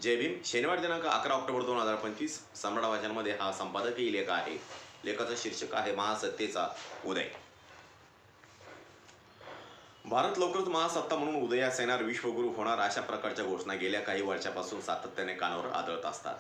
जय भीम. शनिवार दिनांक 11 ऑक्टोबर 2025 सम्राट वाचनमध्ये हा संपादकीय लेख आहे. लेखाचं शीर्षक आहे महासत्तेचा उदय. भारत लवकरच महासत्ता म्हणून उदयास येणार, विश्वगुरू होणार अशा प्रकारच्या घोषणा गेल्या काही वर्षापासून सातत्याने कानावर आदळत असतात.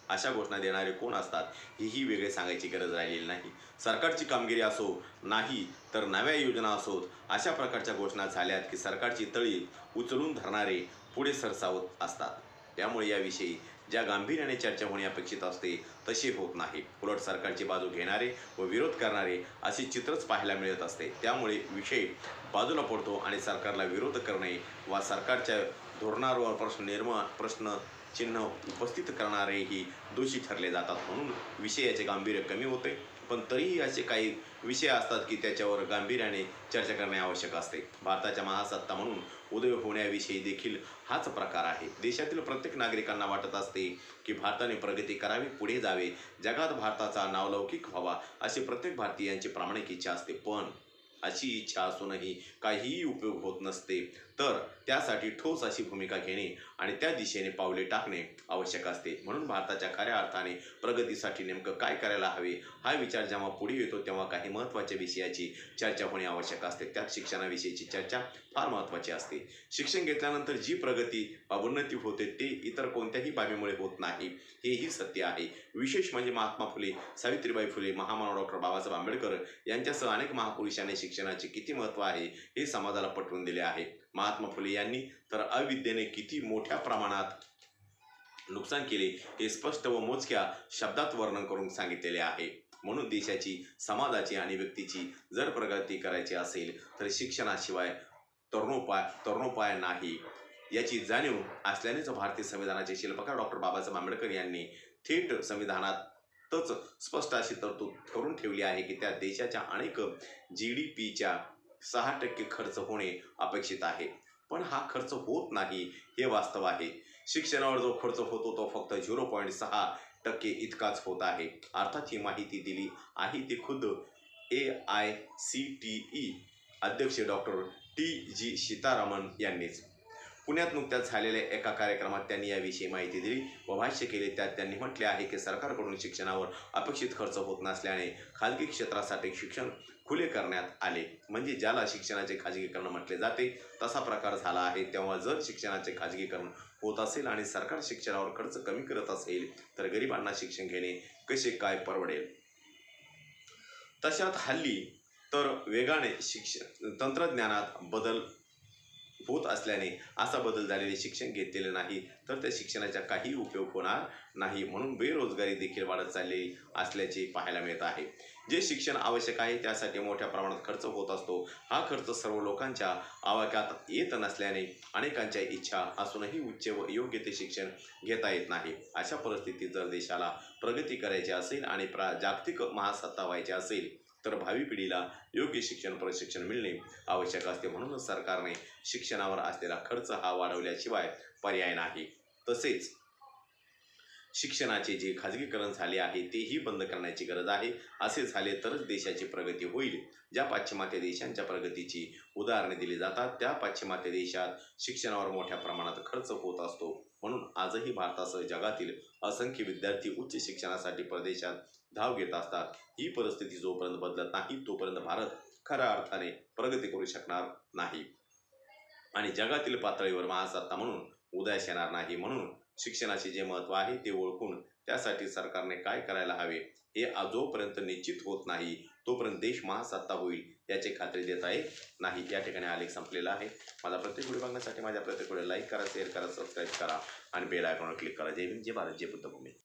अशा घोषणा देणारे कोण असतात हेही वेगळे सांगायची गरज राहिलेली नाही. सरकारची कामगिरी असो नाही तर नव्या योजना असोत, अशा प्रकारच्या घोषणा झाल्यात की सरकारची तळी उचलून धरणारे पुढे सरसावत असतात. त्यामुळे याविषयी ज्या गांभीर्याने चर्चा होणे अपेक्षित असते तशी होत नाही. उलट सरकारची बाजू घेणारे व विरोध करणारे असे चित्रच पाहायला मिळत असते. त्यामुळे विषय बाजूला पडतो आणि सरकारला विरोध करणे वा सरकारच्या धोरणावर प्रश्न चिन्ह उपस्थित करणारेही दोषी ठरले जातात. म्हणून विषयाचे गांभीर्य कमी होते. पण तरीही असे काही विषय असतात की त्याच्यावर गांभीर्याने चर्चा करणे आवश्यक असते. भारताच्या महासत्ता म्हणून उदय होण्याविषयी देखील हाच प्रकार आहे. देशातील प्रत्येक नागरिकांना वाटत असते की भारताने प्रगती करावी, पुढे जावे, जगात भारताचा नावलौकिक व्हावा अशी प्रत्येक भारतीयांची प्रामाणिक इच्छा असते. पण अशी इच्छा असूनही काहीही उपयोग होत नसते, तर त्यासाठी ठोस अशी भूमिका घेणे आणि त्या दिशेने पावले टाकणे आवश्यक असते. म्हणून भारताच्या खऱ्या अर्थाने प्रगतीसाठी नेमकं काय करायला हवे हा विचार जेव्हा पुढे येतो तेव्हा काही महत्त्वाच्या विषयाची चर्चा होणे आवश्यक असते. त्यात शिक्षणाविषयीची चर्चा फार महत्त्वाची असते. शिक्षण घेतल्यानंतर जी प्रगती वा उन्नती होते ते इतर कोणत्याही बाबीमुळे होत नाही, हेही सत्य आहे. विशेष म्हणजे महात्मा फुले, सावित्रीबाई फुले, महामानव डॉक्टर बाबासाहेब आंबेडकर यांच्यासह अनेक महापुरुषांनी शिक्षणाचे किती महत्त्व आहे हे समाजाला पटवून दिले आहे. महात्मा फुले यांनी तर अविद्येने किती मोठ्या प्रमाणात नुकसान केले हे स्पष्ट व मोजक्या शब्दात वर्णन करून सांगितलेले आहे. म्हणून देशाची, समाजाची आणि व्यक्तीची जर प्रगती करायची असेल तर शिक्षणाशिवाय तरुणोपाय नाही याची जाणीव असल्यानेच भारतीय संविधानाचे शिल्पकार डॉक्टर बाबासाहेब आंबेडकर यांनी थेट संविधानातच स्पष्ट अशी तरतूद करून ठेवली आहे की त्या देशाच्या अनेक GDPच्या 6% खर्च होणे अपेक्षित आहे. पण हा खर्च होत नाही हे वास्तव आहे. शिक्षणावर जो खर्च होतो तो फक्त 0.6% इतकाच होत आहे. अर्थात ही माहिती दिली आहे ती खुद्द AICTE अध्यक्ष डॉक्टर TG सीतारामन यांनीच. पुण्यात नुकत्याच झालेल्या एका कार्यक्रमात त्यांनी याविषयी माहिती दिली व भाष्य केले. त्यात त्यांनी म्हटले आहे की सरकारकडून शिक्षणावर अपेक्षित खर्च होत नसल्याने खाजगी क्षेत्रासाठी शिक्षण खुले करण्यात आले. म्हणजे ज्याला शिक्षणाचे खाजगीकरण म्हटले जाते तसा प्रकार झाला आहे. तेव्हा जर शिक्षणाचे खाजगीकरण होत असेल आणि सरकार शिक्षणावर खर्च कमी करत असेल तर गरिबांना शिक्षण घेणे कसे काय परवडेल. तशात हल्ली तर वेगाने तंत्रज्ञानात बदल होत असल्याने असा बदल झालेले शिक्षण घेतलेले नाही तर त्या शिक्षणाचा काही उपयोग होणार नाही. म्हणून बेरोजगारी देखील वाढत चाललेली असल्याचे पाहायला मिळत आहे. जे शिक्षण आवश्यक आहे त्यासाठी मोठ्या प्रमाणात खर्च होत असतो. हा खर्च सर्व लोकांच्या आवाक्यात येत नसल्याने अनेकांच्या इच्छा असूनही उच्च व योग्य ते शिक्षण घेता येत नाही. अशा परिस्थितीत जर देशाला प्रगती करायची असेल आणि जागतिक महासत्ता व्हायची असेल तर भावी पिढीला योग्य शिक्षण प्रशिक्षण मिळणे आवश्यक असते. म्हणूनच सरकारने शिक्षणावर असलेला खर्च हा वाढवल्याशिवाय पर्याय नाही. तसेच शिक्षणाचे जे खाजगीकरण झाले आहे तेही बंद करण्याची गरज आहे. असे झाले तरच देशाची प्रगती होईल. ज्या पाश्चिमात्य देशांच्या प्रगतीची उदाहरणे दिली जातात त्या पाश्चिमात्य देशात शिक्षणावर मोठ्या प्रमाणात खर्च होत असतो. म्हणून आजही भारतासह जगातील असंख्य विद्यार्थी उच्च शिक्षणासाठी परदेशात धाव घेत असतात. ही परिस्थिती जोपर्यंत बदलत नाही तोपर्यंत भारत खऱ्या अर्थाने प्रगती करू शकणार नाही आणि जगातील पातळीवर महासत्ता म्हणून उदयास येणार नाही. म्हणून शिक्षणाचे जे महत्त्व आहे ते ओळखून त्यासाठी सरकारने काय करायला हवे हे जोपर्यंत निश्चित होत नाही तोपर्यंत देश महासत्ता होईल याची खात्री देता येत नाही. या ठिकाणी आलेख संपलेला आहे. माझा प्रत्येक व्हिडिओ बघण्यासाठी माझ्या प्रत्येक व्हिडिओ लाईक करा, शेअर करा, सबस्क्राईब करा आणि बेल आयकॉनवर क्लिक करा. जय भीम, जय भारत, जय बुद्धभूमी.